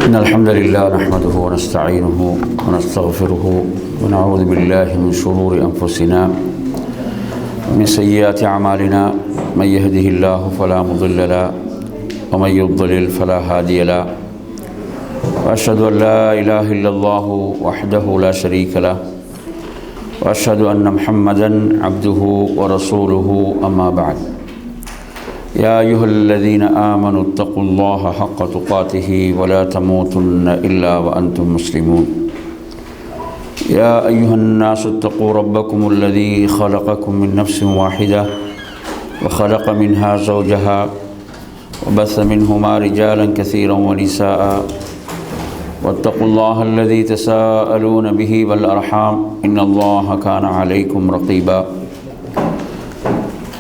إن الحمد لله نحمده ونستعينه ونستغفره ونعوذ بالله من شرور أنفسنا ومن سيئات أعمالنا من يهده الله فلا مضل له ومن يضلل فلا هادي له وأشهد أن لا إله إلا الله وحده لا شريك له وأشهد أن محمدا عبده ورسوله أما بعد يا أيها الذين آمنوا اتقوا الله حق تقاته ولا تموتن إلا وأنتم مسلمون يا أيها الناس اتقوا ربكم الذي خلقكم من نفس واحدة وخلق منها زوجها وبث منهما رجالا كثيرا ونساء واتقوا الله الذي تساءلون به والأرحام إن الله كان عليكم رقيبا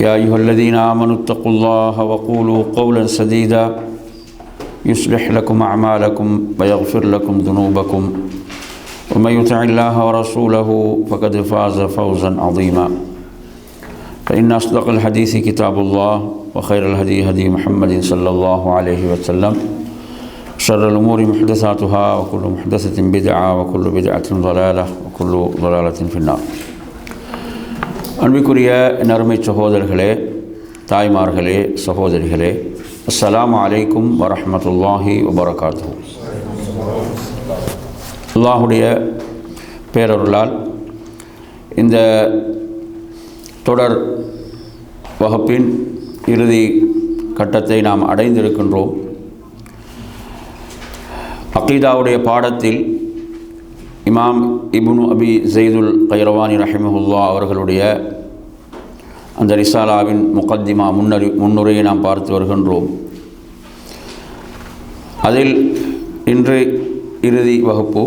يا أيها الذين آمنوا اتقوا الله وقولوا قولا سديدا يصلح لكم أعمالكم ويغفر لكم ذنوبكم ومن يطع الله ورسوله فقد فاز فوزا عظيما فإن أصدق الحديث كتاب الله وخير الهدي هدي محمد صلى الله عليه وسلم شر الأمور محدثاتها وكل محدثة بدعة وكل بدعة ضلالة وكل ضلالة في النار. அன்பிற்குரிய நறுமை சகோதரர்களே, தாய்மார்களே, சகோதரிகளே, அஸ்ஸலாமு அலைக்கும் வரஹ்மத்துல்லாஹி வபரகாத்துஹு. அல்லாஹுடைய பேரருளால் இந்த தொடர் வகுப்பின் இறுதி கட்டத்தை நாம் அடைந்திருக்கின்றோம். அகீதாவுடைய பாடத்தில் இமாம் இப்னு அபி ஸைதுல் கைரவானி ரஹிமஹுல்லா அவர்களுடைய அந்த ரிசாலாவின் முகத்திமா முன்னுரையை நாம் பார்த்து வருகின்றோம். அதில் இன்று இறுதி வகுப்பு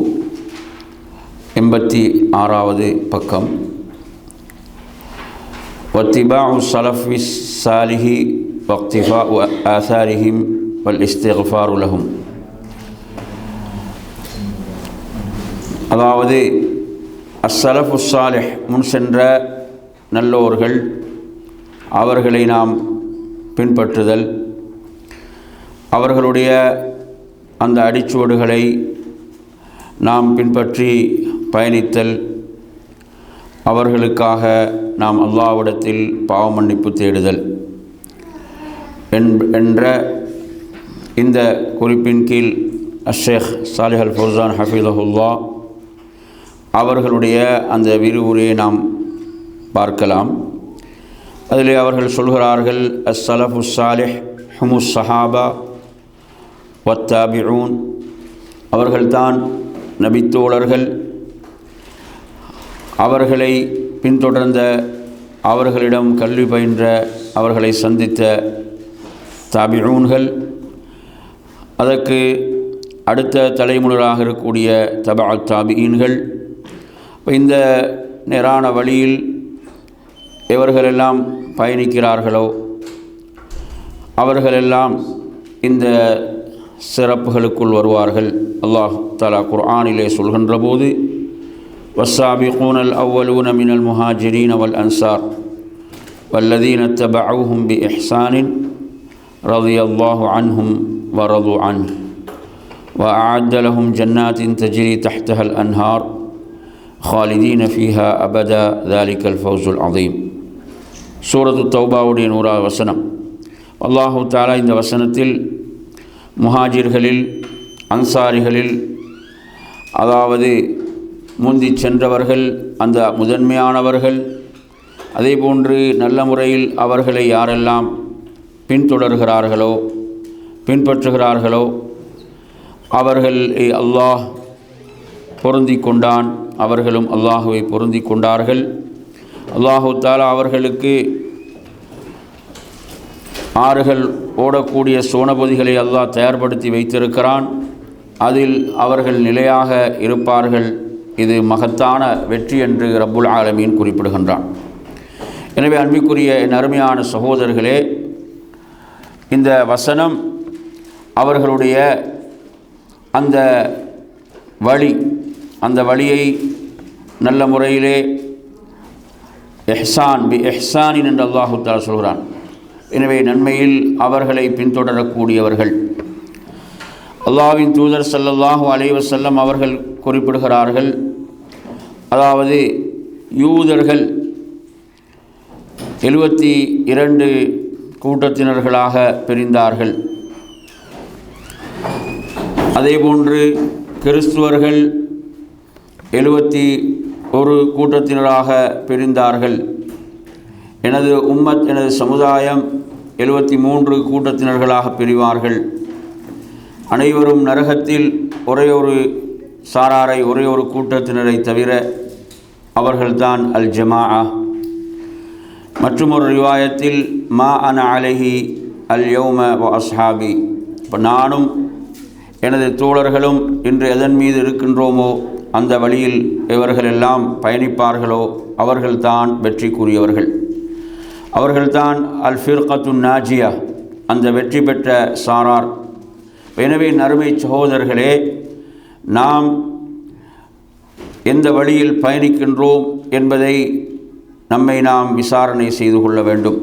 86வது பக்கம். வத்திபாஉ ஸலஃபி ஸாலிஹி வக்திஃபாஉ ஆசாரிஹிம் வல் இஸ்திக்ஃபாரு லஹும். அதாவது அஸ்ஸலஃபு ஸாலிஹ், முன் சென்ற நல்லோர்கள், அவர்களை நாம் பின்பற்றுதல், அவர்களுடைய அந்த அடிச்சுவடுகளை நாம் பின்பற்றி பயணித்தல், அவர்களுக்காக நாம் அல்லாஹ்விடத்தில் பாவ மன்னிப்பு தேடுதல் என்ற இந்த குறிப்பின் கீழ் அஷேக் சாலிஹ் அல் ஃபௌசான் ஹஃபிதஹுல்லா அவர்களுடைய அந்த விரிவுரையை நாம் பார்க்கலாம். அதில் அவர்கள் சொல்கிறார்கள், அஸ்ஸலஃபு ஸாலிஹ் ஹுமுஸ் ஸஹாபா வத்தாபிஊன், அவர்கள்தான் நபித்தோழர்கள், அவர்களை பின்தொடர்ந்த, அவர்களிடம் கல்வி பயின்ற, அவர்களை சந்தித்த தாபிஊன்கள், அதற்கு அடுத்த தலைமுறையாக இருக்கக்கூடிய தபஅத் தாபிஈன்கள். இந்த நேரான வழியில் எவர்களெல்லாம் பயணிக்கிறார்களோ அவர்களெல்லாம் இந்த சிறப்புகளுக்குள் வருவார்கள். அல்லாஹ் தஆலா குர்ஆனிலே சொல்கின்ற போது, வஸ்ஸாபிகூனல் அவ்வலூன மினல் முஹாஜிரீன வல் அன்சார் வல்லதீன தபஅூஹும் பி இஹ்சானின் ரலியல்லாஹு அன்ஹும் வரது அன்ஹு وأعد لهم جنات تجري تحتها الأنهار خالدين فيها أبدا ذلك الفوز العظيم. சூரத்து தௌபாவுடைய 100வது வசனம். அல்லாஹு தஆலா இந்த வசனத்தில் முஹாஜிர்களில், அன்சாரிகளில், அதாவது முந்தி சென்றவர்கள், அந்த முதன்மையானவர்கள், அதே போன்று நல்ல முறையில் அவர்களை யாரெல்லாம் பின்தொடர்கிறார்களோ பின்பற்றுகிறார்களோ அவர்களை அல்லாஹ் பொருந்தி கொண்டான், அவர்களும் அல்லாஹுவை பொருந்தி கொண்டார்கள். அல்லாஹு தஆலா அவர்களுக்கு ஆறுகள் ஓடக்கூடிய சோனபதிகளை அல்லாஹ் தயார்படுத்தி வைத்திருக்கிறான். அதில் அவர்கள் நிலையாக இருப்பார்கள். இது மகத்தான வெற்றி என்று ரப்புல் ஆலமீன் குறிப்பிடுகின்றான். எனவே அன்பிற்குரிய என் அருமையான சகோதரர்களே, இந்த வசனம் அவர்களுடைய அந்த வழி, அந்த வழியை நல்ல முறையிலே இஹ்சான் பி இஹ்சானின் என்று அல்லாஹு தஆலா சொல்கிறான். எனவே நன்மையில் அவர்களை பின்தொடரக்கூடியவர்கள், அல்லாஹ்வின் தூதர் ஸல்லல்லாஹு அலைஹி வஸல்லம் அவர்கள் குறிப்பிடுகிறார்கள், அதாவது யூதர்கள் 72 கூட்டத்தினர்களாக பிரிந்தார்கள். அதேபோன்று கிறிஸ்துவர்கள் 71 கூட்டத்தினராக பிரிந்தார்கள். எனது உம்மத், எனது சமுதாயம் 73 கூட்டத்தினர்களாக பிரிவார்கள். அனைவரும் நரகத்தில் ஒரே ஒரு சாராரை, ஒரே ஒரு கூட்டத்தினரை தவிர அவர்கள்தான் அல் ஜமாஅ. மற்றும் ஒரு ரிவாயத்தில் மா அன அலைஹி அல் யௌம வ அஸ்ஹாபி, இப்போ நானும் எனது தோழர்களும் இன்று எதன் மீது இருக்கின்றோமோ அந்த வழியில் இவர்களெல்லாம் பயணிப்பார்களோ அவர்கள்தான் வெற்றிக்குரியவர்கள், அவர்கள்தான் அல் ஃபிர்கத்துன் நாஜியா, அந்த வெற்றி பெற்ற சாரார். எனவே நறுமை சகோதரர்களே, நாம் எந்த வழியில் பயணிக்கின்றோம் என்பதை நம்மை நாம் விசாரணை செய்து கொள்ள வேண்டும்.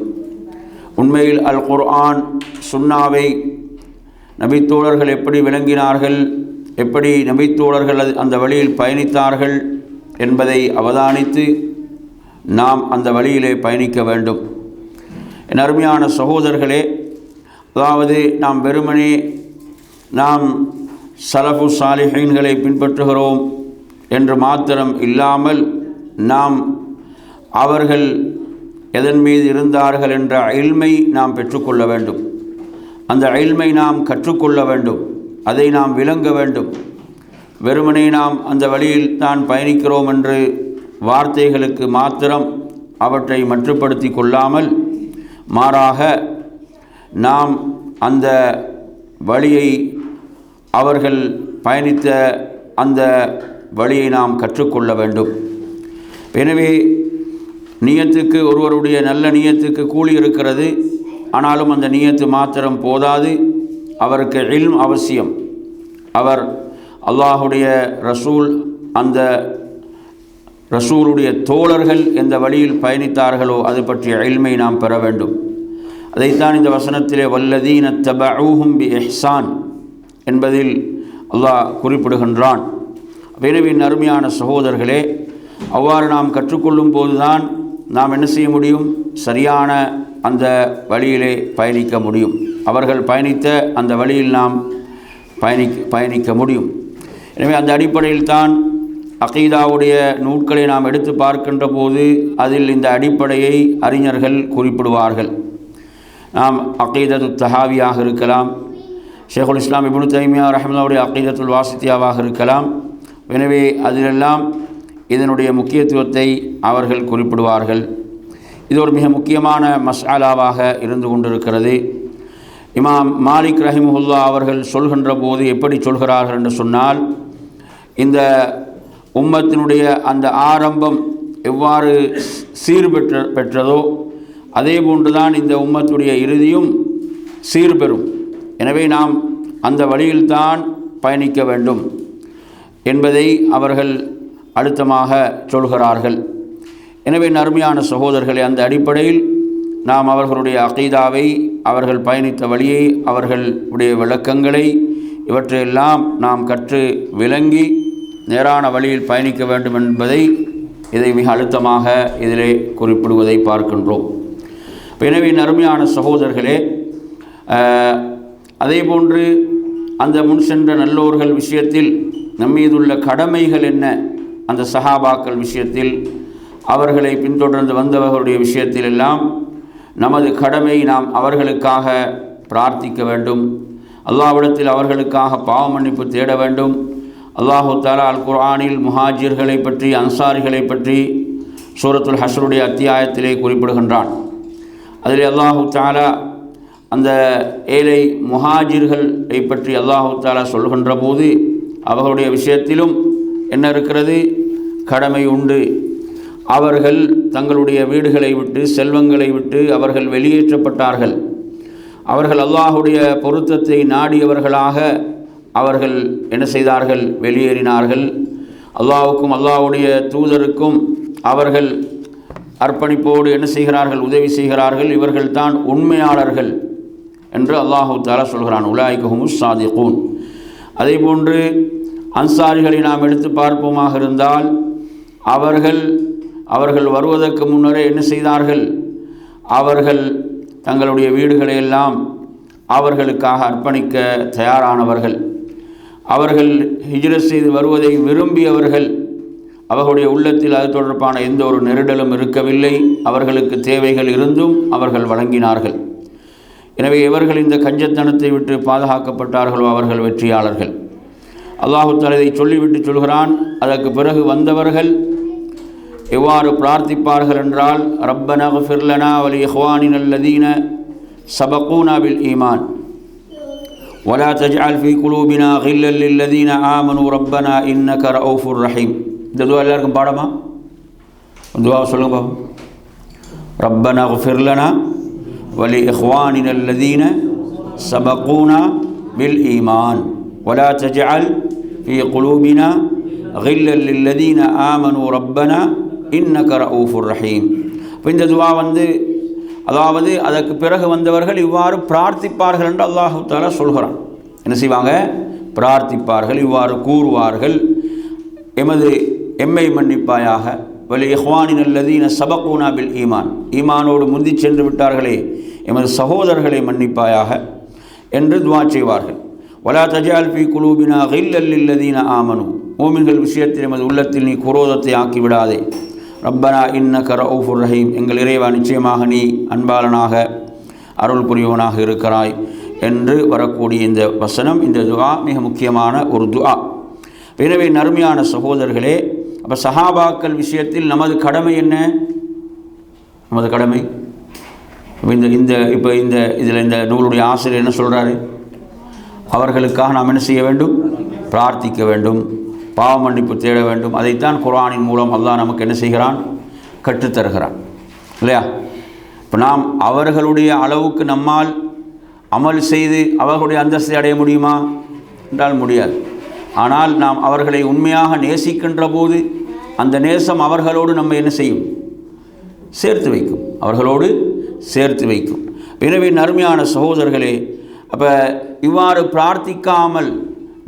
உண்மையில் அல் குர்ஆன் சுன்னாவை நபித்தோழர்கள் எப்படி விளங்கினார்கள், எப்படி நபித்தோழர்கள் அந்த வழியில் பயணித்தார்கள் என்பதை அவதானித்து நாம் அந்த வழியிலே பயணிக்க வேண்டும். என் அருமையான சகோதரர்களே, அதாவது நாம் வெறுமனே நாம் சலஃபு சாலிஹீன்களை பின்பற்றுகிறோம் என்று மாத்திரம் இல்லாமல், நாம் அவர்கள் எதன் மீது இருந்தார்கள் என்ற இல்மை நாம் பெற்றுக்கொள்ள வேண்டும். அந்த இல்மை நாம் கற்றுக்கொள்ள வேண்டும், அதை நாம் விளங்க வேண்டும். வெறுமனே நாம் அந்த வழியில் தான் பயணிக்கிறோம் என்று வார்த்தைகளுக்கு மாத்திரம் அவற்றை மட்டுப்படுத்தி கொள்ளாமல், மாறாக நாம் அந்த வழியை, அவர்கள் பயணித்த அந்த வழியை நாம் கற்றுக்கொள்ள வேண்டும். எனவே நியத்துக்கு, ஒருவருடைய நல்ல நியத்துக்கு கூலி இருக்கிறது. ஆனாலும் அந்த நியத்து மாத்திரம் போதாது, அவருக்கு இல்ம் அவசியம். அவர் அல்லாஹுடைய ரசூல், அந்த ரசூலுடைய தோழர்கள் எந்த வழியில் பயணித்தார்களோ அது பற்றிய இல்மை நாம் பெற வேண்டும். அதைத்தான் இந்த வசனத்திலே வல்லதீன தபஊஹும் பி இஹ்சான் என்பதில் அல்லாஹ் குறிப்பிடுகின்றான். எனவே அருமையான சகோதரர்களே, அவ்வாறு நாம் கற்றுக்கொள்ளும் போதுதான் நாம் என்ன செய்ய முடியும், சரியான அந்த வழியிலே பயணிக்க முடியும். அவர்கள் பயணித்த அந்த வழியில் நாம் பயணிக்க முடியும். எனவே அந்த அடிப்படையில் தான் அகீதாவுடைய நூட்களை நாம் எடுத்து பார்க்கின்ற போது அதில் இந்த அடிப்படையை அறிஞர்கள் குறிப்பிடுவார்கள். நாம் அகீதத்து தஹாவியாக இருக்கலாம், ஷேகுல் இஸ்லாம் இப்னு தைமியா ரஹ்மத்துல்லாஹி அகீதத்துல் வாசித்தியாவாக இருக்கலாம். எனவே அதிலெல்லாம் இதனுடைய முக்கியத்துவத்தை அவர்கள் குறிப்பிடுவார்கள். இது ஒரு மிக முக்கியமான மஸ்அலாவாக இருந்து கொண்டிருக்கிறது. இமாம் மாலிக் ரஹிமஹுல்லா அவர்கள் சொல்கின்ற போது எப்படி சொல்கிறார்கள் என்று சொன்னால், இந்த உம்மத்தினுடைய அந்த ஆரம்பம் எவ்வாறு பெற்றதோ அதே போன்றுதான் இந்த உம்மத்துடைய இறுதியும் சீர்பெறும். எனவே நாம் அந்த வழியில்தான் பயணிக்க வேண்டும் என்பதை அவர்கள் அழுத்தமாக சொல்கிறார்கள். எனவே அருமையான சகோதரர்களே, அந்த அடிப்படையில் நாம் அவர்களுடைய அகீதாவை, அவர்கள் பயணித்த வழியை, அவர்களுடைய விளக்கங்களை, இவற்றையெல்லாம் நாம் கற்று விளங்கி நேரான வழியில் பயணிக்க வேண்டும் என்பதை இதை மிக அழுத்தமாக இதிலே குறிப்பிடுவதை பார்க்கின்றோம். எனவே அருமையான சகோதரர்களே, அதே போன்று அந்த முன் சென்ற நல்லோர்கள் விஷயத்தில் நம்மீதுள்ள கடமைகள் என்ன, அந்த சஹாபாக்கள் விஷயத்தில், அவர்களை பின்தொடர்ந்து வந்தவர்களுடைய விஷயத்தில் எல்லாம் நமது கடமை, நாம் அவர்களுக்காக பிரார்த்திக்க வேண்டும். அல்லாஹ்விடத்தில் அவர்களுக்காக பாவ மன்னிப்பு தேட வேண்டும். அல்லாஹு தஆலா அல் குர்ஆனில் முஹாஜிர்களை பற்றி, அன்சாரிகளை பற்றி சூரத்துல் ஹஷ்ருடைய அத்தியாயத்திலே குறிப்பிடுகின்றான். அதில் அல்லாஹு தஆலா அந்த ஏழை முஹாஜிர்களை பற்றி அல்லாஹு தஆலா சொல்கின்ற போது அவர்களுடைய விஷயத்திலும் என்ன இருக்கிறது, கடமை உண்டு. அவர்கள் தங்களுடைய வீடுகளை விட்டு, செல்வங்களை விட்டு அவர்கள் வெளியேற்றப்பட்டார்கள். அவர்கள் அல்லாஹுடைய பொருத்தத்தை நாடியவர்களாக அவர்கள் என்ன செய்தார்கள், வெளியேறினார்கள். அல்லாஹுக்கும் அல்லாஹுடைய தூதருக்கும் அவர்கள் அர்ப்பணிப்போடு என்ன செய்கிறார்கள், உதவி செய்கிறார்கள். இவர்கள் தான் உண்மையாளர்கள் என்று அல்லாஹு தஆலா சொல்கிறான். உலாயிக ஹுமுஸ் சாதிகூன். அதே போன்று அன்சாரிகளை நாம் எடுத்து பார்ப்போமாக இருந்தால் அவர்கள் வருவதற்கு முன்னரே என்ன செய்தார்கள்? அவர்கள் தங்களுடைய வீடுகளை எல்லாம் அவர்களுக்காக அர்ப்பணிக்க தயாரானவர்கள். அவர்கள் ஹிஜ்ரத் செய்து வருவதை விரும்பியவர்கள். அவர்களுடைய உள்ளத்தில் அது தொடர்பான எந்த ஒரு நெருடலும் இருக்கவில்லை. அவர்களுக்கு தேவைகள் இருந்தும் அவர்கள் வழங்கினார்கள். எனவே எவர்கள் இந்த கஞ்சத்தனத்தை விட்டு பாதுகாக்கப்பட்டார்களோ அவர்கள் வெற்றியாளர்கள். அல்லாஹு தஆலா இதை சொல்லிவிட்டு சொல்கிறான், அதற்கு பிறகு வந்தவர்கள் எவ்வாறு பிரார்த்திப்பார்கள் என்றால், ரப்பனா இக்ஃபிர் லனா வ லி இஹ்வானினா அல்லதீன சபகூனா பில் ஈமான் வலா தஜ்அல் ஃபீ குலூபினா கில்லல் லில்லதீன ஆமனூ ரப்பனா இன்னக ரഊஃபுர் ரஹீம். இந்த துஆ எல்லாருக்கும் பாடமா? துஆ சொல்லுங்க பாப்போம். ரப்பனா இக்ஃபிர் லனா வ லி இஹ்வானினா அல்லதீன சபகூனா பில் ஈமான் வலா தஜ்அல் ஃபீ குலூபினா கில்லல் லில்லதீன ஆமனூ ரப்பனா இன்னக ரഊஃபுர் ரஹீம். இப்போ இந்த துஆ அதாவது அதற்கு பிறகு வந்தவர்கள் இவ்வாறு பிரார்த்திப்பார்கள் என்று அல்லாஹு தஆலா சொல்கிறான். என்ன செய்வாங்க? பிரார்த்திப்பார்கள், இவ்வாறு கூறுவார்கள், எம்மை மன்னிப்பாயாக, வலி இஹ்வானினா அல்லதீன சபகூனா பில் ஈமான், ஈமானோடு முந்தி சென்று விட்டார்களே எமது சகோதரர்களை மன்னிப்பாயாக என்று துஆ செய்வார்கள். வலா தஜ்அல் ஃபீ குலூபினா கில்லல் லில்லதீன ஆமனூ, மூமின்கள் விஷயத்தில் எமது உள்ளத்தில் நீ குரோதத்தை ஆக்கிவிடாதே. ரப்பனா இன்னக ரഊஃபுர் ரஹீம், எங்கள் இறைவா நிச்சயமாக நீ அன்பாளனாக அருள் புரிவனாக இருக்கிறாய் என்று வரக்கூடிய இந்த வசனம், இந்த துஆ மிக முக்கியமான ஒரு துஆ. எனவே நறுமையான சகோதரர்களே, அப்போ சஹாபாக்கள் விஷயத்தில் நமது கடமை என்ன? நமது கடமை இதில் இந்த நூலுடைய ஆசிரியர் என்ன சொல்கிறாரு? அவர்களுக்காக நாம் என்ன செய்ய வேண்டும்? பிரார்த்திக்க வேண்டும், பாவ மன்னிப்பு தேட வேண்டும். அதைத்தான் குர்ஆனின் மூலம் அல்லாஹ் நமக்கு என்ன செய்கிறான்? கற்றுத்தருகிறான், இல்லையா? இப்போ நாம் அவர்களுடைய அளவுக்கு நம்மால் அமல் செய்து அவர்களுடைய அந்தஸ்தை அடைய முடியுமா என்றால் முடியாது. ஆனால் நாம் அவர்களை உண்மையாக நேசிக்கின்ற போது அந்த நேசம் அவர்களோடு நம்ம என்ன செய்யும்? சேர்த்து வைக்கும், அவர்களோடு சேர்த்து வைக்கும். எனவே நறுமையான சகோதரர்களே, அப்போ இவ்வாறு பிரார்த்திக்காமல்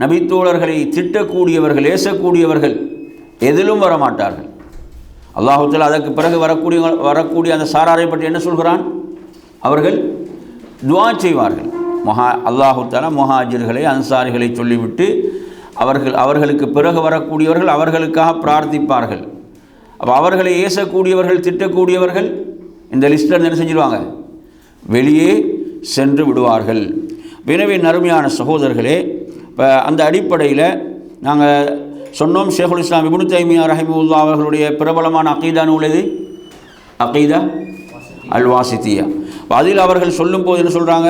நபித்தோழர்களை திட்டக்கூடியவர்கள், ஏசக்கூடியவர்கள் எதிலும் வரமாட்டார்கள். அல்லாஹு தஆலா அதற்கு பிறகு வரக்கூடிய அந்த சாராரை பற்றி என்ன சொல்கிறான்? அவர்கள் துஆ செய்வார்கள். அல்லாஹு தஆலா முஹாஜிர்களை, அன்சாரிகளை சொல்லிவிட்டு அவர்களுக்கு பிறகு வரக்கூடியவர்கள் அவர்களுக்காக பிரார்த்திப்பார்கள். அப்போ அவர்களை ஏசக்கூடியவர்கள், திட்டக்கூடியவர்கள் இந்த லிஸ்ட்டில் என்ன செஞ்சிருவாங்க? வெளியே சென்று விடுவார்கள். எனவே நறுமையான சகோதரர்களே, இப்போ அந்த அடிப்படையில் நாங்கள் சொன்னோம், ஷேகுல் இஸ்லாம் இப்னு தைமியா ரஹிமஹுல்லாஹ் அவர்களுடைய பிரபலமான அகீதா நூல் எது? அகீதா அல் வாசித்தியா. அதில் அவர்கள் சொல்லும் போது என்ன சொல்கிறாங்க?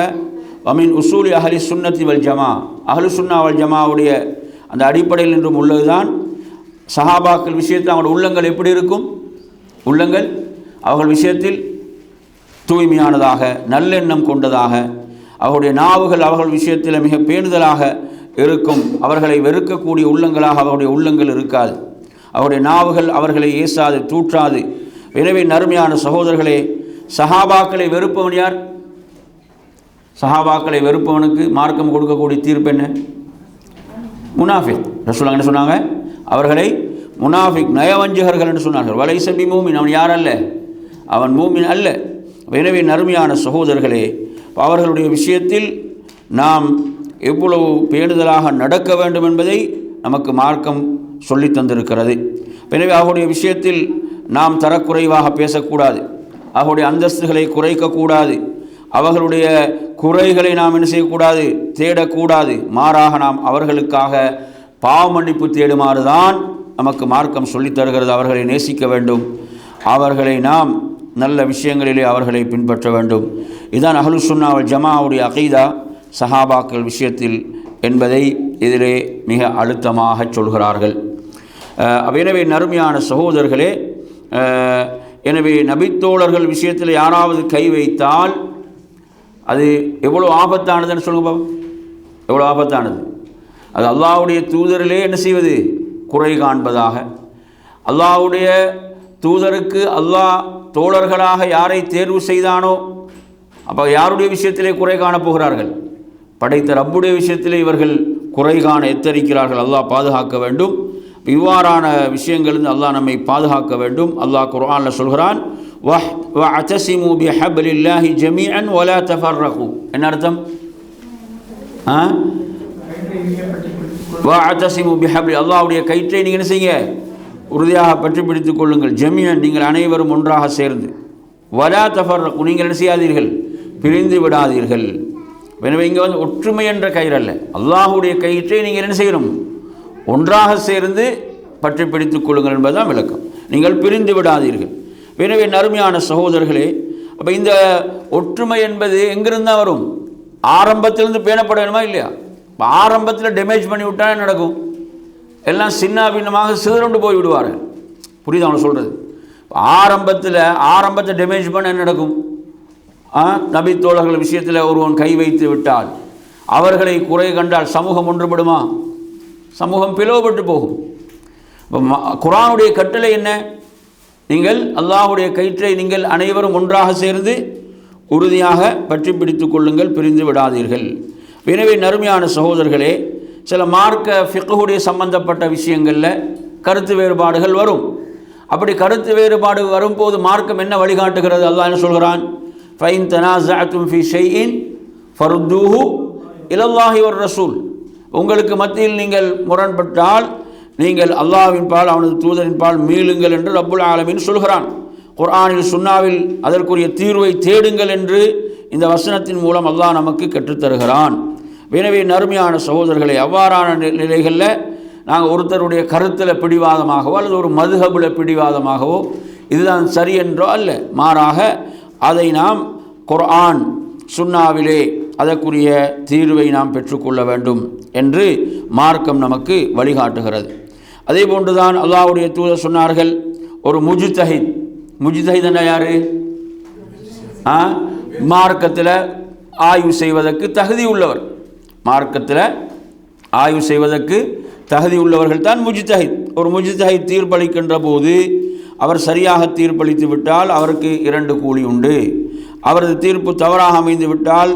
அமீன் உசூலி அஹ்லி சுன்னத்தி வல் ஜமா, அஹ்லு சுன்னா வல் ஜமாவுடைய அந்த அடிப்படையில் என்றும் உள்ளதுதான் சஹாபாக்கள் விஷயத்தில் அவங்களுடைய உள்ளங்கள் எப்படி இருக்கும்? உள்ளங்கள் அவர்கள் விஷயத்தில் தூய்மையானதாக, நல்லெண்ணம் கொண்டதாக, அவர்களுடைய நாவுகள் அவர்கள் விஷயத்தில் மிக பேணுதலாக இருக்கும். அவர்களை வெறுக்கக்கூடிய உள்ளங்களாக அவருடைய உள்ளங்கள் இருக்காது. அவருடைய நாவுகள் அவர்களை ஏசாது, தூற்றாது. எனவே நறுமையான சகோதரர்களே, சஹாபாக்களை வெறுப்பவன் யார்? சஹாபாக்களை வெறுப்பவனுக்கு மார்க்கம் கொடுக்கக்கூடிய தீர்ப்பு என்ன? முனாஃபிக். ரசூலுல்லாஹ் என்ன சொன்னாங்க? அவர்களை முனாஃபிக், நயவஞ்சகர்கள் என்று சொன்னார்கள். வலைஸ பிமூமின், அவன் யார் அல்ல? அவன் மூமின் அல்ல. எனவே நறுமையான சகோதரர்களே, அவர்களுடைய விஷயத்தில் நாம் எவ்வளவு பேணுதலாக நடக்க வேண்டும் என்பதை நமக்கு மார்க்கம் சொல்லி தந்திருக்கிறது. எனவே அவருடைய விஷயத்தில் நாம் தரக்குறைவாக பேசக்கூடாது, அவருடைய அந்தஸ்துகளை குறைக்கக்கூடாது, அவர்களுடைய குறைகளை நாம் என்ன செய்யக்கூடாது? தேடக்கூடாது. மாறாக நாம் அவர்களுக்காக பாவ மன்னிப்பு தேடுமாறு தான் நமக்கு மார்க்கம் சொல்லித் தருகிறது. அவர்களை நேசிக்க வேண்டும், அவர்களை நாம் நல்ல விஷயங்களிலே அவர்களை பின்பற்ற வேண்டும். இதுதான் அஹ்லு சுன்னா வல் ஜமாவுடைய அகீதா சஹாபாக்கள் விஷயத்தில் என்பதை இதிலே மிக அழுத்தமாக சொல்கிறார்கள். எனவே நறுமையான சகோதரர்களே, எனவே நபித்தோழர்கள் விஷயத்தில் யாராவது கை வைத்தால் அது எவ்வளோ ஆபத்தானதுன்னு சொல்லுங்க பாபு. எவ்வளோ ஆபத்தானது அது! அல்லாஹ்வுடைய தூதரிலே என்ன செய்வது? குறை காண்பதாக. அல்லாஹ்வுடைய தூதருக்கு அல்லாஹ் தோழர்களாக யாரை தேர்வு செய்தானோ, அப்போ யாருடைய விஷயத்திலே குறை காணப்போகிறார்கள்? படைத்த ரப்புடைய விஷயத்திலே இவர்கள் குறை காண எத்தரிக்கிறார்கள். அல்லாஹ் பாதுகாக்க வேண்டும். இவ்வாறான விஷயங்களிலிருந்து அல்லாஹ் நம்மை பாதுகாக்க வேண்டும். அல்லாஹ் குர்ஆனில் சொல்கிறான், வஅதஸிமு பிஹப்லில்லாஹி ஜமீஅன் வலா தஃபர்ரகு. என்ன அர்த்தம்? வஅதஸிமு பிஹப்லி, அல்லாஹ்வுடைய கயிற்றை நீங்கள் என்ன செய்யுங்க, உறுதியாக பற்றி பிடித்துக் கொள்ளுங்கள். ஜமீஅன், நீங்கள் அனைவரும் ஒன்றாக சேர்ந்து. வலா தஃபர்ரகு, நீங்கள் என்ன செய்யாதீர்கள், பிரிந்து விடாதீர்கள். எனவே இங்கே வந்து ஒற்றுமை என்ற கயிறு அல்ல, அல்லாஹ்வுடைய கயிற்றை நீங்கள் என்ன செய்யணும், ஒன்றாக சேர்ந்து பற்றி பிடித்துக் கொள்ளுங்கள் என்பதுதான் விளக்கம். நீங்கள் பிரிந்து விடாதீர்கள். எனவே நறுமையான சகோதரர்களே, அப்போ இந்த ஒற்றுமை என்பது எங்கிருந்தா வரும்? ஆரம்பத்திலிருந்து பேணப்பட வேணுமா இல்லையா? இப்போ ஆரம்பத்தில் டேமேஜ் பண்ணி விட்டால் என்ன நடக்கும்? எல்லாம் சின்ன பின்னமாக சிதறண்டு போய் விடுவார்கள். புரியுது அவனை சொல்கிறது? ஆரம்பத்தை டேமேஜ் பண்ண என்ன நடக்கும்? நபி தோழர்கள் விஷயத்தில் ஒருவன் கை வைத்து விட்டால், அவர்களை குறை கண்டால் சமூகம் ஒன்றுபடுமா? சமூகம் பிளவுபட்டு போகும். இப்போ குர்ஆனுடைய கட்டளை என்ன? நீங்கள் அல்லாஹ்வுடைய கயிற்றை நீங்கள் அனைவரும் ஒன்றாக சேர்ந்து உறுதியாக பற்றி பிடித்துக் கொள்ளுங்கள், பிரிந்து விடாதீர்கள். எனவே நறுமையான சகோதரர்களே, சில மார்க்க ஃபிக்ஹுடைய சம்பந்தப்பட்ட விஷயங்களில் கருத்து வேறுபாடுகள் வரும். அப்படி கருத்து வேறுபாடு வரும்போது மார்க்கம் என்ன வழிகாட்டுகிறது? அல்லாஹ் என்ன சொல்கிறான்? ஃபைன் தனாஸஅதும் ஃபீ ஷைஇன் ஃபருத்தூஹு இலல்லாஹி வர் ரசூல். உங்களுக்கு மத்தியில் நீங்கள் முரண்பட்டால் நீங்கள் அல்லாஹ்வின் பால், அவனது தூதரின் பால் மீளுங்கள் என்று ரப்புல் ஆலமீன் சொல்கிறான். குர்ஆனில் சுன்னாவில் அதற்குரிய தீர்வை தேடுங்கள் என்று இந்த வசனத்தின் மூலம் அல்லாஹ் நமக்கு கற்றுத்தருகிறான். எனவே நறுமையான சகோதரர்களை, அவ்வாறான நிலைகளில் நாங்கள் ஒருத்தருடைய கருத்தில் பிடிவாதமாகவோ அல்லது ஒரு மதுஹபில் பிடிவாதமாகவோ இதுதான் சரி என்றோ அல்ல, மாறாக அதை நாம் குர்ஆன் சுன்னாவிலே அதற்குரிய தீர்வை நாம் பெற்றுக்கொள்ள வேண்டும் என்று மார்க்கம் நமக்கு வழிகாட்டுகிறது. அதே போன்றுதான் அல்லாஹ்வுடைய தூதர் சொன்னார்கள், ஒரு முஜ்தஹித் என்ன யாரு? மார்க்கத்தில் ஆய்வு செய்வதற்கு தகுதி உள்ளவர். மார்க்கத்தில் ஆய்வு செய்வதற்கு தகுதி உள்ளவர்கள் தான் முஜ்தஹித். ஒரு முஜ்தஹித் தீர்ப்பளிக்கின்ற போது அவர் சரியாக தீர்ப்பளித்து விட்டால் அவருக்கு 2 கூலி உண்டு. அவரது தீர்ப்பு தவறாக அமைந்து விட்டால்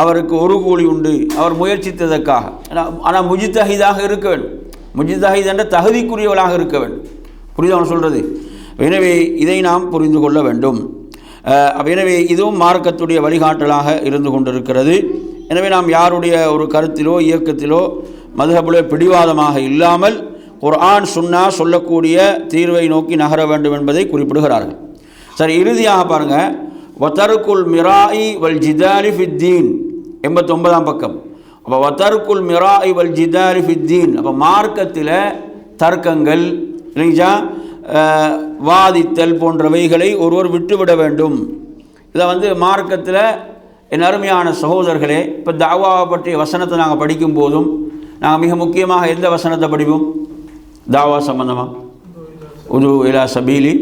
அவருக்கு 1 கூலி உண்டு, அவர் முயற்சித்ததற்காக. ஆனால் முஜ்தஹிதாக இருக்க வேண்டும். முஜ்தஹித் என்ற தகுதிக்குரியவளாக இருக்க வேண்டும். புரியுது அவன் சொல்கிறது? எனவே இதை நாம் புரிந்து கொள்ள வேண்டும். எனவே இதுவும் மார்க்கத்துடைய வழிகாட்டலாக இருந்து கொண்டிருக்கிறது. எனவே நாம் யாருடைய ஒரு கருத்திலோ இயக்கத்திலோ மதுஹபிலோ பிடிவாதமாக இல்லாமல் குர்ஆன் சுன்னா சொல்லக்கூடிய தீர்வை நோக்கி நகர வேண்டும் என்பதை குறிப்பிடுகிறார்கள். சரி, இறுதியாக பாருங்கள், வதர்குல் மிராஇ வல் ஜிதாலி ஃபித்தீன் 89ஆம் பக்கம். அப்போ வதர்குல் மிராஇ வல் ஜிதாலி ஃபித்தீன், அப்போ மார்க்கத்தில் தர்க்கங்கள் இல்லைங்களா, வாதித்தல் போன்றவைகளை ஒருவர் விட்டுவிட வேண்டும். இதை வந்து மார்க்கத்தில் என் அருமையான சகோதரர்களே, இப்போ தாவாவை பற்றிய வசனத்தை நாங்கள் படிக்கும் போதும் நாங்கள் மிக முக்கியமாக எந்த வசனத்தை படிப்போம்? தாவா சம்பந்தமாக உது இலா சபீலி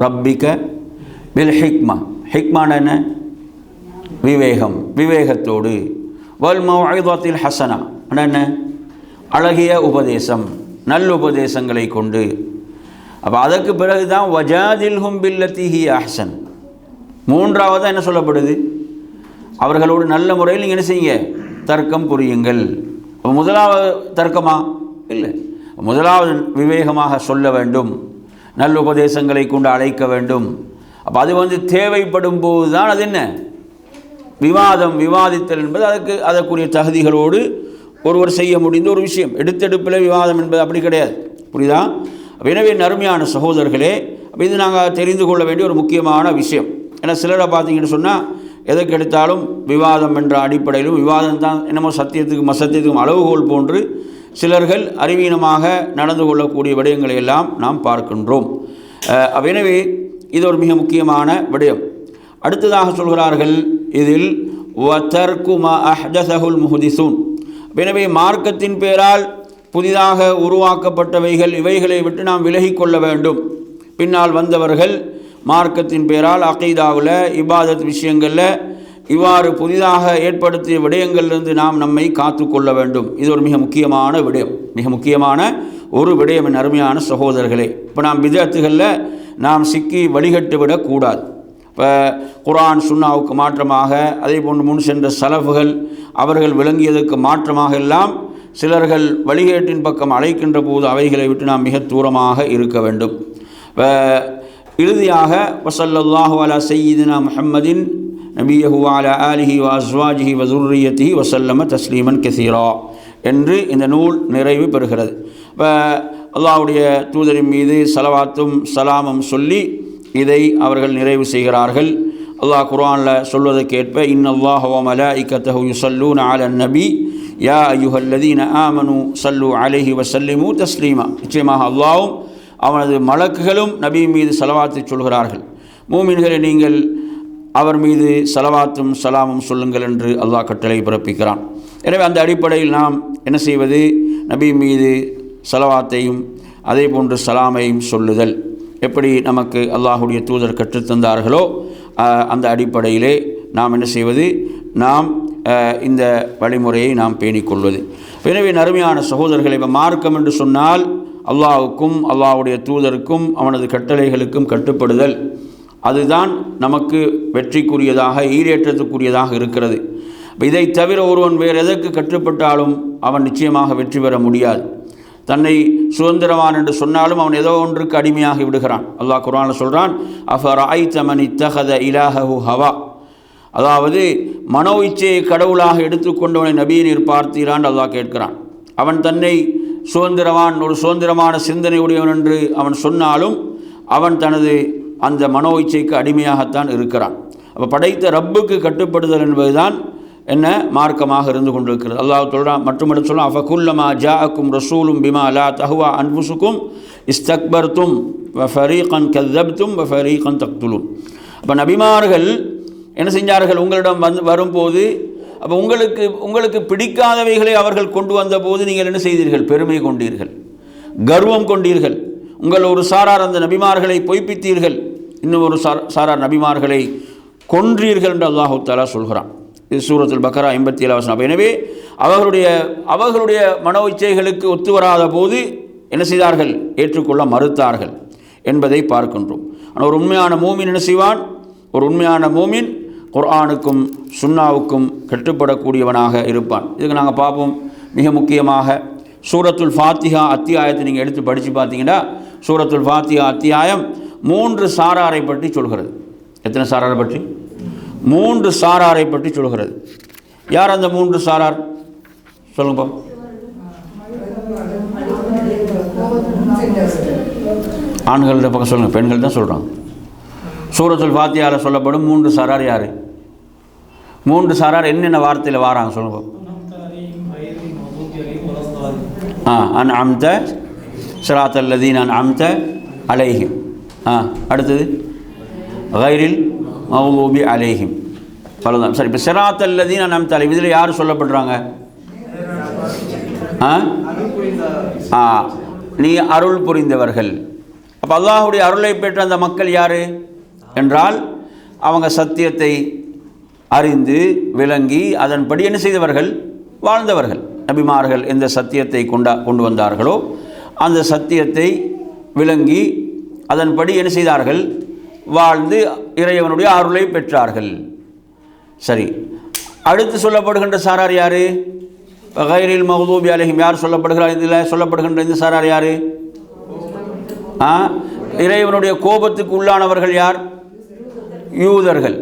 ரப்பிக பில் ஹிக்மா. ஹிக்மான என்ன? விவேகம், விவேகத்தோடு. வல் மவ்இதத்தில் ஹசனா என்ன? அழகிய உபதேசம், நல்லுபதேசங்களை கொண்டு. அப்போ அதற்கு பிறகு தான் வஜாதில்ஹும் பில்லத்தி ஹிய அஹ்சன். மூன்றாவது என்ன சொல்லப்படுது? அவர்களோடு நல்ல முறையில் நீங்கள் என்ன செய்யுங்க, தர்க்கம் புரியுங்கள். அப்போ முதலாவது தர்க்கமா? இல்லை, முதலாவது விவேகமாக சொல்ல வேண்டும், நல்ல உபதேசங்களை கொண்டு அழைக்க வேண்டும். அப்போ அது வந்து தேவைப்படும் போது தான் அது என்ன விவாதித்தல் என்பது அதற்குரிய தகுதிகளோடு ஒருவர் செய்ய முடிந்த ஒரு விஷயம். எடுத்தெடுப்பில் விவாதம் என்பது அப்படி கிடையாது. புரியுதா? எனவே நறுமையான சகோதரர்களே, இது நாங்கள் தெரிந்து கொள்ள வேண்டிய ஒரு முக்கியமான விஷயம். ஏன்னா சிலரை பார்த்தீங்கன்னு சொன்னால் எதற்கு எடுத்தாலும் விவாதம் என்ற அடிப்படையிலும் விவாதம் தான் என்னமோ சத்தியத்துக்கும் அசத்தியத்துக்கும் அளவுகோல் போன்று சிலர்கள் அறிவீனமாக நடந்து கொள்ளக்கூடிய விடயங்களை எல்லாம் நாம் பார்க்கின்றோம். எனவே இது ஒரு மிக முக்கியமான விடயம். அடுத்ததாக சொல்கிறார்கள், இதில் வதர்கு மா அஹ்தஸஹுல் முஹ்திஸூன். எனவே மார்க்கத்தின் பேரால் புதிதாக உருவாக்கப்பட்டவைகள் இவைகளை விட்டு நாம் விலகி கொள்ள வேண்டும். பின்னால் வந்தவர்கள் மார்க்கத்தின் பேரால் அகீதாவில் இபாதத் விஷயங்களில் இவ்வாறு புதிதாக ஏற்படுத்திய விடயங்களிலிருந்து நாம் நம்மை காத்து கொள்ள வேண்டும். இது ஒரு மிக முக்கியமான விடயம், மிக முக்கியமான ஒரு விடயம். என் அருமையான சகோதரர்களே, இப்போ நாம் பிதஅத்துகளில் நாம் சிக்கி வழிகட்டு விடக்கூடாது. இப்போ குர்ஆன் சுன்னாவுக்கு மாற்றமாக, அதே போன்று முன் சென்ற சலஃபுகள் அவர்கள் விளங்கியதற்கு மாற்றமாக எல்லாம் சிலர்கள் வழிகேட்டின் பக்கம் அழைக்கின்ற போது அவைகளை விட்டு நாம் மிக தூரமாக இருக்க வேண்டும். இறுதியாக வஸல்லல்லாஹு அலா சய்யிதினா முஹம்மதின் நபியஹு அலா ஆலிஹி வ அஸ்வாஜிஹி வ ஸுர்ரிய்யத்திஹி வஸல்லம தஸ்லீமன் கஸீரா என்று இந்த நூல் நிறைவு பெறுகிறது. அல்லாஹ்வுடைய தூதரின் மீது ஸலவாத்தும் ஸலாமும் சொல்லி இதை அவர்கள் நிறைவு செய்கிறார்கள். அல்லாஹ் குர்ஆனில் சொல்வதற்கேற்ப இன்னல்லாஹ வ மலாயிகத்தஹு யுஸல்லூன அலன் நபி யா அய்யுஹல்லதீன ஆமனு ஸல்லு அலைஹி வ ஸல்லிமு தஸ்லீமா. நிச்சயமாக அல்லாஹ்வும் அவனது மலக்குகளும் நபி மீது ஸலவாத்தை சொல்கிறார்கள். மூமின்களை நீங்கள் அவர் மீது ஸலவாத்தும் ஸலாமும் சொல்லுங்கள் என்று அல்லாஹ் கட்டளை பிறப்பிக்கிறான். எனவே அந்த அடிப்படையில் நாம் என்ன செய்வது? நபி மீது ஸலவாத்தையும் அதே போன்று ஸலாமையும் சொல்லுதல் எப்படி நமக்கு அல்லாஹுடைய தூதர் கற்றுத்தந்தார்களோ அந்த அடிப்படையிலே நாம் என்ன செய்வது? நாம் இந்த வழிமுறையை நாம் பேணிக்கொள்வது. எனவே நறுமையான சகோதரர்களை, மார்க்கம் என்று சொன்னால் அல்லாஹுக்கும் அல்லாஹுடைய தூதருக்கும் அவனது கட்டளைகளுக்கும் கட்டுப்படுதல், அதுதான் நமக்கு வெற்றிக்குரியதாக ஈடேற்றத்துக்குரியதாக இருக்கிறது. இதை தவிர ஒருவன் வேறு எதற்கு கட்டுப்பட்டாலும் அவன் நிச்சயமாக வெற்றி பெற முடியாது. தன்னை சுதந்திரவான் என்று சொன்னாலும் அவன் ஏதோ ஒன்றுக்கு அடிமையாகி விடுகிறான். அல்லாஹ் குர்ஆனில் சொல்கிறான், அஃபரஐத மன் இத்தஹத இலாஹஹு ஹவா, அதாவது மனோ இச்சையை கடவுளாக எடுத்துக்கொண்டவனை நபியை நீர் பார்த்தீரான் அல்லாஹ் கேட்கிறான். அவன் தன்னை சுதந்திரவான், ஒரு சுதந்திரமான சிந்தனை உடையவன் என்று அவன் சொன்னாலும் அவன் தனது அந்த மனோ இச்சைக்கு அடிமையாகத்தான் இருக்கிறான். அப்போ படைத்த ரப்புக்கு கட்டுப்படுதல் என்பதுதான் என்ன மார்க்கமாக இருந்து கொண்டிருக்கிறது. அல்லாஹ் சொல்கிறான், மற்றும் சொல்லலாம், அஃபகுல்லமா ஜாஅக்கும் ரசூலும் பிமா லா தஹ்வா அன்ஃபுசுக்கும் இஸ்தக்பர்தும் வ ஃபரீகன் கذبtum வ ஃபரீகன் தக்துலூன். அப்போ நபிமார்கள் என்ன செஞ்சார்கள்? உங்களிடம் வரும்போது அப்போ உங்களுக்கு பிடிக்காதவைகளை அவர்கள் கொண்டு வந்தபோது நீங்கள் என்ன செய்தீர்கள்? பெருமை கொண்டீர்கள், கர்வம் கொண்டீர்கள். உங்கள் ஒரு சாரார் அந்த நபிமார்களை பொய்ப்பித்தீர்கள், இன்னும் ஒரு சாரார் நபிமார்களை கொன்றீர்கள் என்று அல்லாஹு தஆலா சொல்கிறான். இது சூரத்துல் பக்ரா 87. எனவே அவர்களுடைய மனோ இச்சைகளுக்கு ஒத்து வராத போது என்ன செய்தார்கள்? ஏற்றுக்கொள்ள மறுத்தார்கள் என்பதை பார்க்கின்றோம். ஆனால் ஒரு உண்மையான மூமின் என்ன செய்வான்? ஒரு உண்மையான மூமின் குர்ஆனுக்கும் சுன்னாவுக்கும் கட்டுப்படக்கூடியவனாக இருப்பான். இதுக்கு நாங்கள் பார்ப்போம். மிக முக்கியமாக சூரத்துல் ஃபாத்திஹா அத்தியாயத்தை நீங்கள் எடுத்து படித்து பார்த்தீங்கன்னா, சூரத்துல் ஃபாத்திஹா அத்தியாயம் 3 சாராரை பற்றி சொல்கிறது. எத்தனை சாராரை பற்றி? 3 சாராரை பற்றி சொல்கிறது. யார் அந்த 3 சாரார்? சொல்லுங்கப்பா. ஆண்கள்கிட்ட பக்கம் சொல்லுங்கள், பெண்கள் தான் சொல்கிறாங்க. சூரத்துல் ஃபாத்திஹாவில் சொல்லப்படும் 3 சாரார் யார்? 3 சாரார் என்னென்ன வார்த்தையில் வாராங்க சொல்லுங்க. அன்அம்த ஸிராத்தல் லதீன அன்அம்த அலைஹிம். அடுத்தது கைரில் மக்லூபி அலைஹிம். அவ்வளோதான். சரி, இப்போ ஸிராத்தல் லதீன அன்அம்த அலைஹிம் இதில் யார் சொல்லப்படுறாங்க? நீ அருள் புரிந்தவர்கள். அப்போ அல்லாஹுடைய அருளை பெற்ற அந்த மக்கள் யார் என்றால் அவங்க சத்தியத்தை அறிந்து விளங்கி அதன்படி என்ன செய்தவர்கள்? வாழ்ந்தவர்கள். நபிமார்கள் எந்த சத்தியத்தை கொண்டு வந்தார்களோ அந்த சத்தியத்தை விளங்கி அதன்படி என்ன செய்தார்கள்? வாழ்ந்து இறைவனுடைய அருளை பெற்றார்கள். சரி, அடுத்து சொல்லப்படுகின்ற சாரார் யார்? கைரில் மக்தூபி அலைஹிம். யார் சொல்லப்படுகிறார்? இதில் சொல்லப்படுகின்ற இந்த சாரார் யார்? இறைவனுடைய கோபத்துக்கு உள்ளானவர்கள் யார்? யூதர்கள்.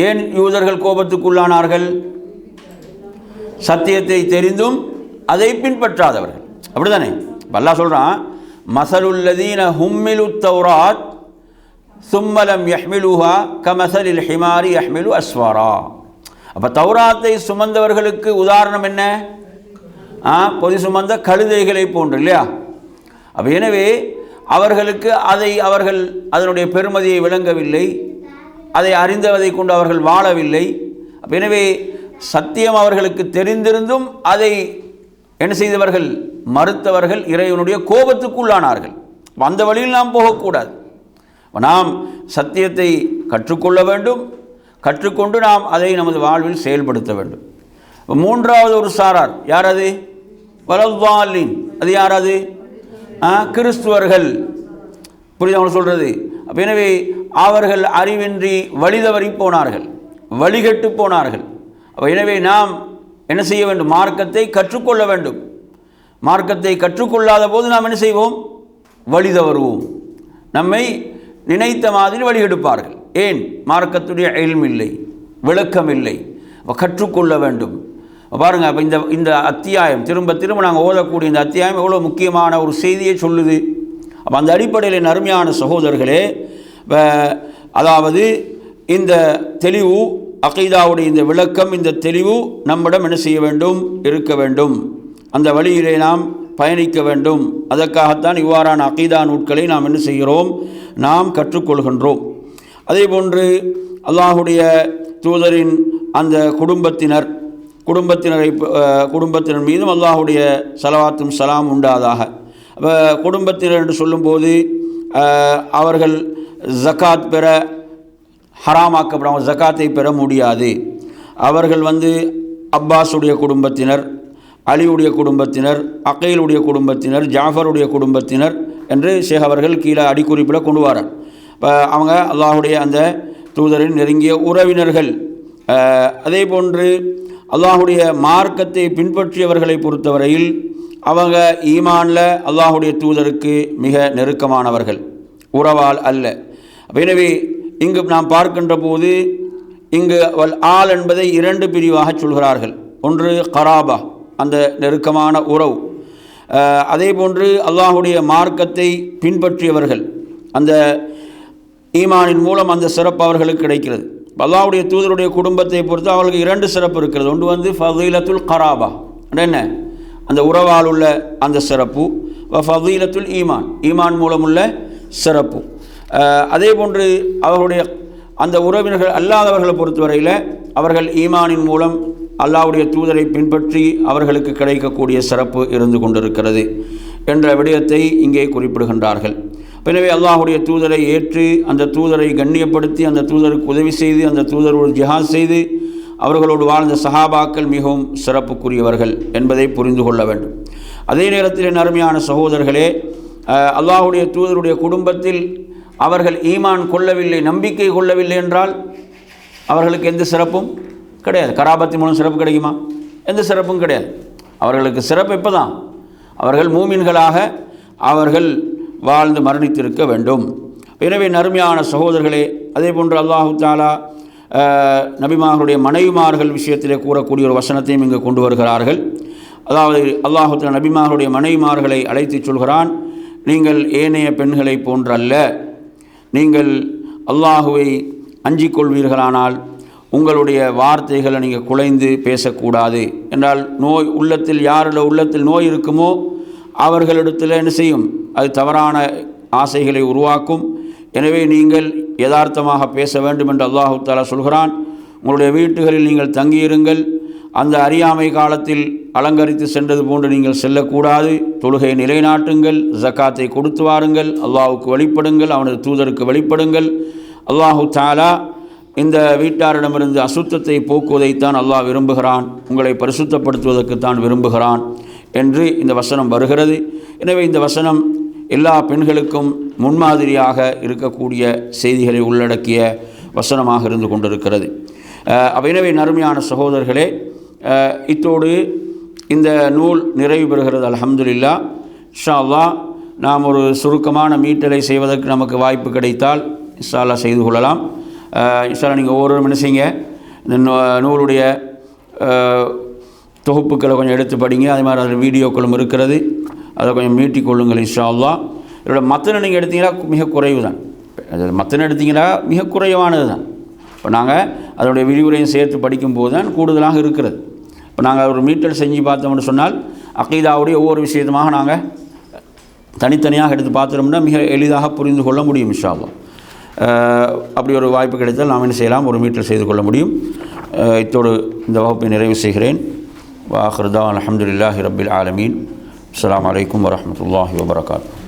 ஏன் யூதர்கள் கோபத்துக்கு உள்ளானார்கள்? சத்தியத்தை தெரிந்தும் அதை பின்பற்றாதவர்கள். அப்படிதானே? அல்லாஹ் சொல்றான், மஸலுல்லதீன ஹும்மிலுத் தௌராத் சும்ம லம் யஹ்மிலுஹா கமஸலில் ஹிமாரி யஹ்மிலு அஸ்வாரா. அப்போ தௌராத்தை சுமந்தவர்களுக்கு உதாரணம் என்ன? பொதி சுமந்த கழுதைகளை போன்று, இல்லையா? அப்போ எனவே அவர்களுக்கு அவர்கள் அதனுடைய பெருமதியை விளங்கவில்லை, அதை அறிந்தவதை கொண்டு அவர்கள் வாழவில்லை. எனவே சத்தியம் அவர்களுக்கு தெரிந்திருந்தும் அதை என்ன செய்தவர்கள்? மறுத்தவர்கள் இறைவனுடைய கோபத்துக்குள்ளானார்கள். அந்த வழியில் நாம் போகக்கூடாது. நாம் சத்தியத்தை கற்றுக்கொள்ள வேண்டும், கற்றுக்கொண்டு நாம் அதை நமது வாழ்வில் செயல்படுத்த வேண்டும். 3வது ஒரு சாரார் யார்? அது வலல்வாலின். அது யார்? அது கிறிஸ்துவர்கள். புரியுது அவங்க சொல்கிறது? அப்போ எனவே அவர்கள் அறிவின்றி வழிதவறி போனார்கள், வழிகட்டு போனார்கள். அப்போ எனவே நாம் என்ன செய்ய வேண்டும்? மார்க்கத்தை கற்றுக்கொள்ள வேண்டும். மார்க்கத்தை கற்றுக்கொள்ளாத போது நாம் என்ன செய்வோம்? வழி தவறுவோம். நம்மை நினைத்த மாதிரி வழி எடுப்பார்கள். ஏன்? மார்க்கத்துடைய இல்ம் இல்லை, விளக்கம் இல்லை. கற்றுக்கொள்ள வேண்டும். பாருங்கள், அப்போ இந்த அத்தியாயம் திரும்ப திரும்ப நாங்கள் ஓதக்கூடிய இந்த அத்தியாயம் எவ்வளோ முக்கியமான ஒரு செய்தியை சொல்லுது. அப்போ அந்த அடிப்படையில் அருமையான சகோதரர்களே, அதாவது இந்த தெளிவு, அகீதாவுடைய இந்த விளக்கம், இந்த தெளிவு நம்மிடம் என்ன செய்ய வேண்டும்? இருக்க வேண்டும். அந்த வழியிலே நாம் பயணிக்க வேண்டும். அதற்காகத்தான் இவ்வாறான அகீதா நூட்களை நாம் என்ன செய்கிறோம்? நாம் கற்றுக்கொள்கின்றோம். அதே போன்று அல்லாஹுடைய தூதரின் அந்த குடும்பத்தினர் மீதும் அல்லாஹுடைய ஸலவாத்தும் ஸலாம் உண்டாதாக. குடும்பத்தினர் என்று சொல்லும்போது அவர்கள் ஜகாத் பெற ஹராமாக்கப்படாமல் ஜகாத்தை பெற முடியாது. அவர்கள் அப்பாஸுடைய குடும்பத்தினர், அலியுடைய குடும்பத்தினர், அகைலுடைய குடும்பத்தினர், ஜாஃபருடைய குடும்பத்தினர் என்று ஷேக் அவர்கள் கீழே அடிக்குறிப்பில் கொண்டு வரார். இப்போ அவங்க அல்லாஹுடைய அந்த தூதரின் நெருங்கிய உறவினர்கள். அதே போன்று அல்லாஹுடைய மார்க்கத்தை பின்பற்றியவர்களை பொறுத்தவரையில் அவங்க ஈமானில் அல்லாஹுடைய தூதருக்கு மிக நெருக்கமானவர்கள், உறவால் அல்ல. எனவே இங்கு நாம் பார்க்கின்ற போது இங்கு ஆள் என்பதை 2 பிரிவாக சொல்கிறார்கள். ஒன்று கராபா, அந்த நெருக்கமான உறவு. அதே போன்று அல்லாஹுடைய மார்க்கத்தை பின்பற்றியவர்கள், அந்த ஈமானின் மூலம் அந்த சிறப்பு அவர்களுக்கு கிடைக்கிறது. அல்லாஹுடைய தூதருடைய குடும்பத்தை பொறுத்து அவர்களுக்கு 2 சிறப்பு இருக்கிறது. ஒன்று ஃபதீலத்துல் கராபா, என்ன? அந்த உறவால் உள்ள அந்த சிறப்பு. ஃபதீலத்துல் ஈமான், ஈமான் மூலம் உள்ள சிறப்பு. அதே போன்று அவர்களுடைய அந்த உறவினர்கள் அல்லாதவர்களை பொறுத்தவரையில் அவர்கள் ஈமானின் மூலம் அல்லாஹ்வுடைய தூதரை பின்பற்றி அவர்களுக்கு கிடைக்கக்கூடிய சிறப்பு இருந்து கொண்டிருக்கிறது என்ற விடயத்தை இங்கே குறிப்பிடுகின்றார்கள். எனவே அல்லாஹ்வுடைய தூதரை ஏற்று அந்த தூதரை கண்ணியப்படுத்தி அந்த தூதருக்கு உதவி செய்து அந்த தூதரோடு ஜிஹாத் செய்து அவர்களோடு வாழ்ந்த சஹாபாக்கள் மிகவும் சிறப்புக்குரியவர்கள் என்பதை புரிந்து கொள்ள வேண்டும். அதே நேரத்தில் அருமையான சகோதரர்களே, அல்லாஹ்வுடைய தூதருடைய குடும்பத்தில் அவர்கள் ஈமான் கொள்ளவில்லை, நம்பிக்கை கொள்ளவில்லை என்றால் அவர்களுக்கு எந்த சிறப்பும் கிடையாது. கராபத்தின் மூலம் சிறப்பு கிடைக்குமா? எந்த சிறப்பும் கிடையாது. அவர்களுக்கு சிறப்பு எப்போ தான்? அவர்கள் மூமின்களாக அவர்கள் வாழ்ந்து மரணித்திருக்க வேண்டும். எனவே நறுமையான சகோதரர்களே, அதே போன்று அல்லாஹு தாலா நபிமார்களுடைய மனைவிமார்கள் விஷயத்திலே கூறக்கூடிய ஒரு வசனத்தையும் இங்கு கொண்டு வருகிறார்கள். அதாவது அல்லாஹு தாலா நபிமார்களுடைய மனைவிமார்களை அழைத்து சொல்கிறான், நீங்கள் ஏனைய பெண்களை போன்றல்ல, நீங்கள் அல்லாஹுவை அஞ்சிக் கொள்வீர்களானால் உங்களுடைய வார்த்தைகளை நீங்கள் குலைந்து பேசக்கூடாது என்றால், நோய் உள்ளத்தில் யாரோட உள்ளத்தில் நோய் இருக்குமோ அவர்களிடத்தில் என்ன செய்யும்? அது தவறான ஆசைகளை உருவாக்கும். எனவே நீங்கள் யதார்த்தமாக பேச வேண்டும் என்று அல்லாஹு தஆலா சொல்கிறான். உங்களுடைய வீட்டுகளில் நீங்கள் தங்கியிருங்கள். அந்த அறியாமை காலத்தில் அலங்கரித்து சென்றது போன்று நீங்கள் செல்லக்கூடாது. தொழுகை நிலைநாட்டுங்கள், ஜக்காத்தை கொடுத்து வாருங்கள், அல்லாஹுக்கு வழிபடுங்கள், அவனது தூதருக்கு வழிபடுங்கள். அல்லாஹு தஆலா இந்த வீட்டாரிடமிருந்து அசுத்தத்தை போக்குவதைத்தான் அல்லாஹ் விரும்புகிறான், உங்களை பரிசுத்தப்படுத்துவதற்குத்தான் விரும்புகிறான் என்று இந்த வசனம் வருகிறது. எனவே இந்த வசனம் எல்லா பெண்களுக்கும் முன்மாதிரியாக இருக்கக்கூடிய செய்திகளை உள்ளடக்கிய வசனமாக இருந்து கொண்டிருக்கிறது. எனவே நறுமையான சகோதரர்களே, இத்தோடு இந்த நூல் நிறைவு பெறுகிறது. அல்ஹம்துலில்லாஹ். இன்ஷா அல்லாஹ் நாம் ஒரு சுருக்கமான மீட்டலை செய்வதற்கு நமக்கு வாய்ப்பு கிடைத்தால் இன்ஷா அல்லாஹ் செய்து கொள்ளலாம். இன்ஷா அல்லாஹ் நீங்கள் ஒவ்வொரு மனுஷங்க இந்த நூலுடைய தொகுப்புக்களை கொஞ்சம் எடுத்து படிங்க. அதே மாதிரி அதில் வீடியோக்களும் இருக்கிறது, அதை கொஞ்சம் மீட்டிக்கொள்ளுங்கள் இன்ஷா அல்லாஹ். இதோட மத்தனை நீங்கள் எடுத்தீங்கன்னா மிக குறைவு தான். அதில் மத்தனை எடுத்திங்கன்னா மிக குறைவானது தான். இப்போ நாங்கள் அதனுடைய விரிவுரையும் சேர்த்து படிக்கும்போது தான் கூடுதலாக இருக்கிறது. இப்போ நாங்கள் ஒரு மீட்டல் செஞ்சு பார்த்தோம்னு சொன்னால் அகீதாவுடைய ஒவ்வொரு விஷயத்துமாக நாங்கள் தனித்தனியாக எடுத்து பார்த்தோம்னா மிக எளிதாக புரிந்து கொள்ள முடியும் இன்ஷா அல்லாஹ். அப்படி ஒரு வாய்ப்பு கிடைத்தால் நாம் என்ன செய்யலாம்? ஒரு மீட்டல் செய்து கொள்ள முடியும். இத்தோடு இந்த வகுப்பை நிறைவு செய்கிறேன். வாஹிர் தஅவானா அல்ஹம்துலில்லாஹி ரப்பில் ஆலமீன். அஸ்ஸலாமு அலைக்கும் வரஹ்மத்துல்லாஹி வபரகாத்துஹு.